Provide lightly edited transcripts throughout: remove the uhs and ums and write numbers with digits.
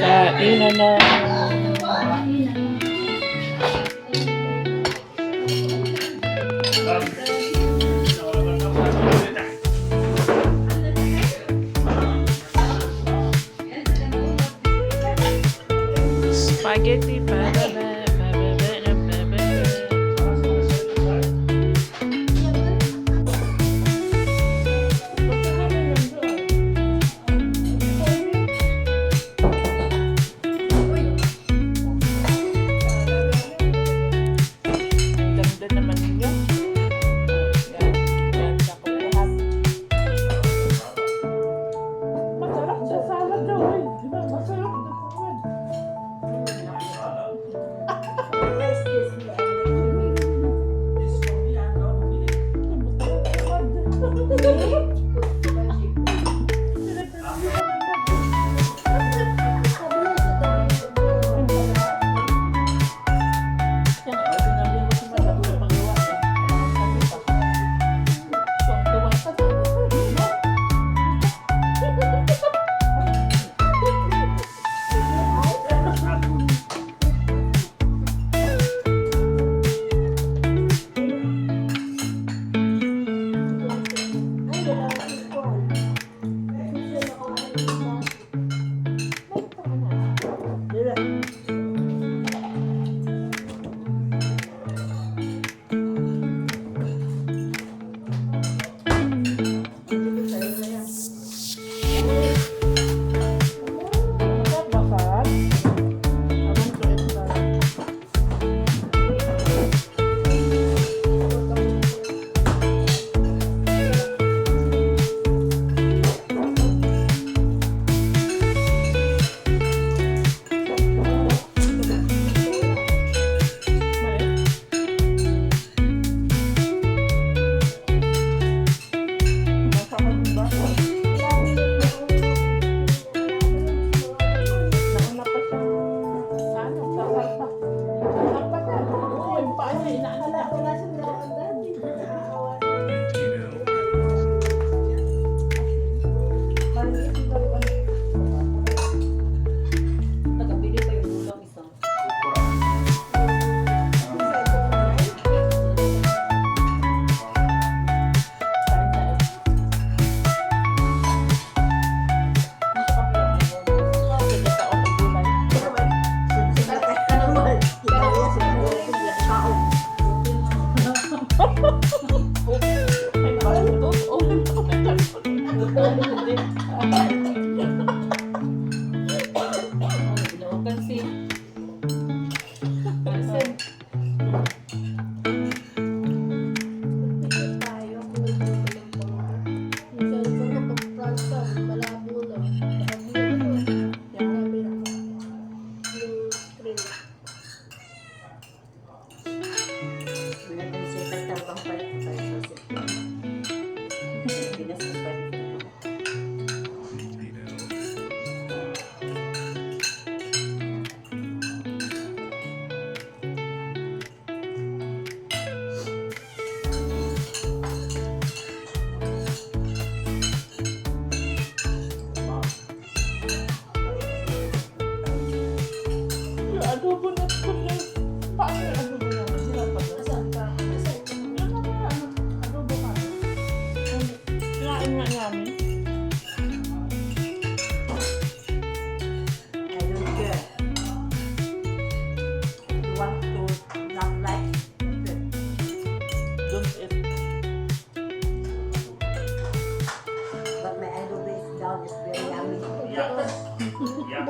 Kainan na. Spaghetti para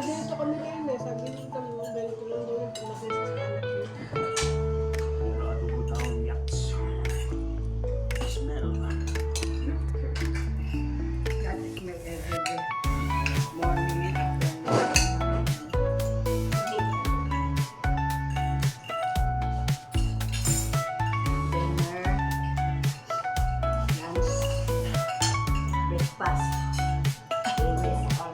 Dito kami ngayon eh. Sabi nito, ganito lang doon. Pumasay sa anak niya. Pero adobo daw, yaks. Smell. That is my everyday morning and afternoon. Dinner, lunch, breakfast. Always all.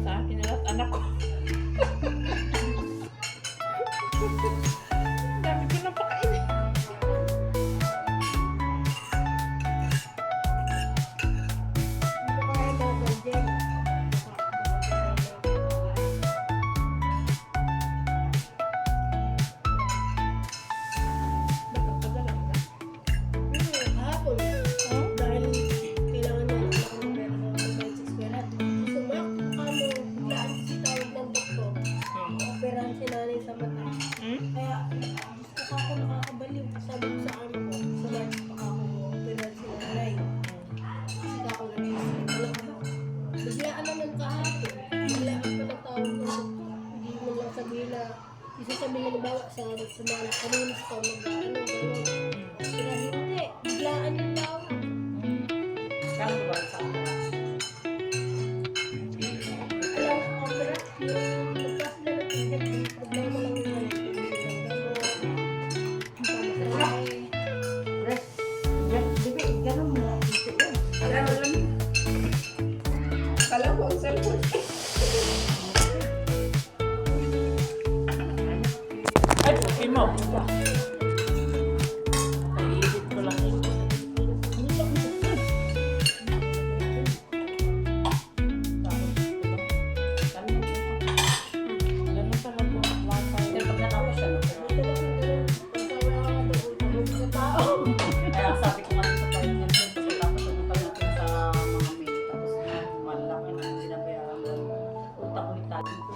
sa akin na lahat anak ko. Dami ko na pakainin. Hindi ko kaya daw ganyan. Nagkakadala ka. Kahapon. Dahil kailangan na ako ng pera na magbayad sa eskwela. Sumak, biglaan si tawag ng doktor. Operahan si nanay sa mata. Kaya, gusto ko ako nakakabaliw. Sabi ko sa ano ko, sa March pa ako operahan si nanay. Kasi ako nag-isip. Alam ka ba? Biglaan naman kahapon. Biglaan pa nagtawag ng doktor. Hindi mo lang sabihin na, isa sabihin na nabawa sa mga kanilis ko, mag-ano, gano'n. Kaya hindi, biglaan yung tawag. Kano ba sa akin? Alam ko, opera, yung nagpas na nagpingat, yung problema lang yung ano, Bibi, ganun mo. Kala ko ang cellphone. Ay, puki mo. Naiisip ko lang yun. Ganun talaga. Pero pag natapos siya, no? Kaya sabi ko nga sa part niya, kasi tapos pumunta natin sa mga mail, tapos malaki na binabayaran ko. Punta ko itali ko.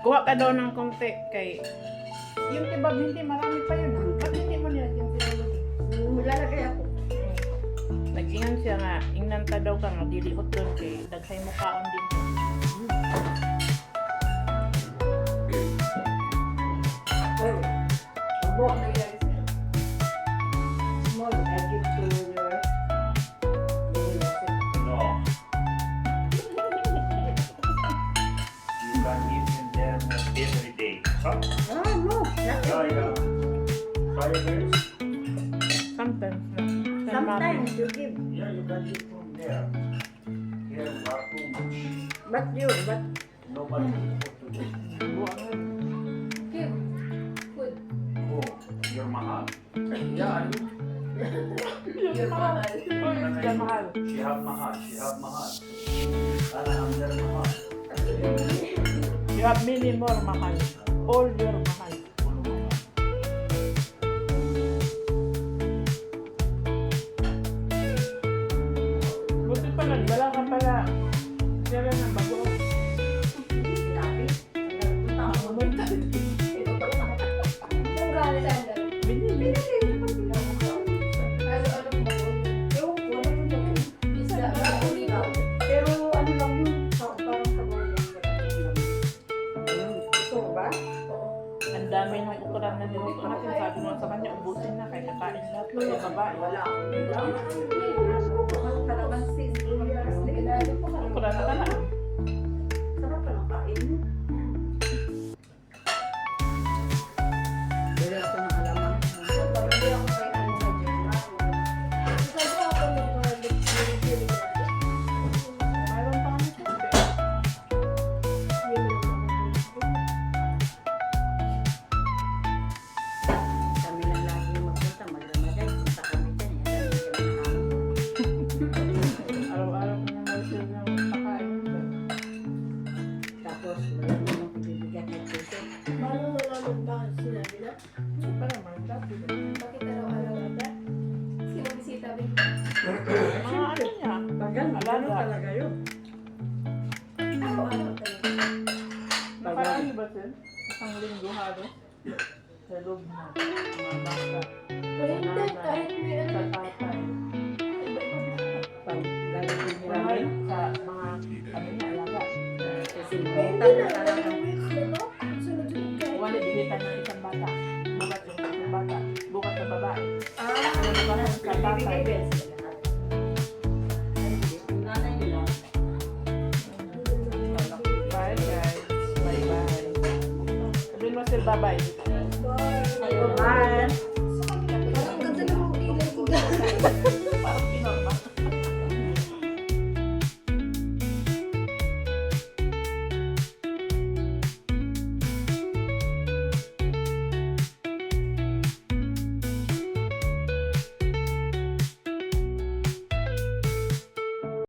Kuha ka daw ng konti kay yung kebab hindi marami pa yun. Ba't hindi mo nilagyan sinulog? Lalagay ako. Nag-ingan siya nga, ingnan ka daw ka nga, dilihot doon kay daghay mo kaon din. Abo, small, I give to your No. You can eat in there every day. Huh? Ah, no, not Yeah, yeah. Fridays? Sometimes na. sometimes you give. Yeah, you can eat from there. Here, not too much. But Nobody put to this. Give. Food. Oh, your mahal. Yeah, Yung mahal. Yung mahal. she have mahal. She have mahal. Ana under mahal. You have many more mahal. All your mahal. Puno mahal. Buti pa nagdala ka pala. Kaya ng bago. sinabi, Pumunta. Yung galing sandal. Binili. Ano ba? yung wala yung gawin. Isda. Uli ba? Pero ano lang yun, parang sa mga ito ba? Ang dami ng ukuran na niluto natin. Sabi mo sa kanya, ubusin na. Kaya nakain lahat. Kaya babae. Wala. Talagang sis, Ukuran na ka na. sarap pa ng kain. Bili ako ng alaman. Bili ako kay ano na dyan. Sabi ako ng mga nagpili ko. Mayroon pa kami konti. Kami lang lagi magpunta, magdamaday. Punta kami dyan. Araw-araw na naman sila ng pakain. Tapos, wala namang bibigyan ng puso. Paano nalaman bakit sinabi na? Para mag-dati. Bakit araw-araw ata? Sino bisita ba? Mga ano niya. Bagal, Alaga. talaga yun. Araw-araw talaga. Nakaraan ba sir? Isang linggo halos. Sa loob na. Mga bata. Pero hindi, kahit may ano. Sa tatay. Pag lalagyan nila Mahal yun, sa mga ano niya alaga. kasi Ay, benta hindi na na. talaga. Weeks na to. Sunod-sunod kayo. Wala bilitan ng isang bata. Bukas yung isang bata. Bukas sa babae. Ah, Sa tatay. nanay nila. Bye guys. Bye bye. Sabihin mo sir bye bye. Bye. Bye.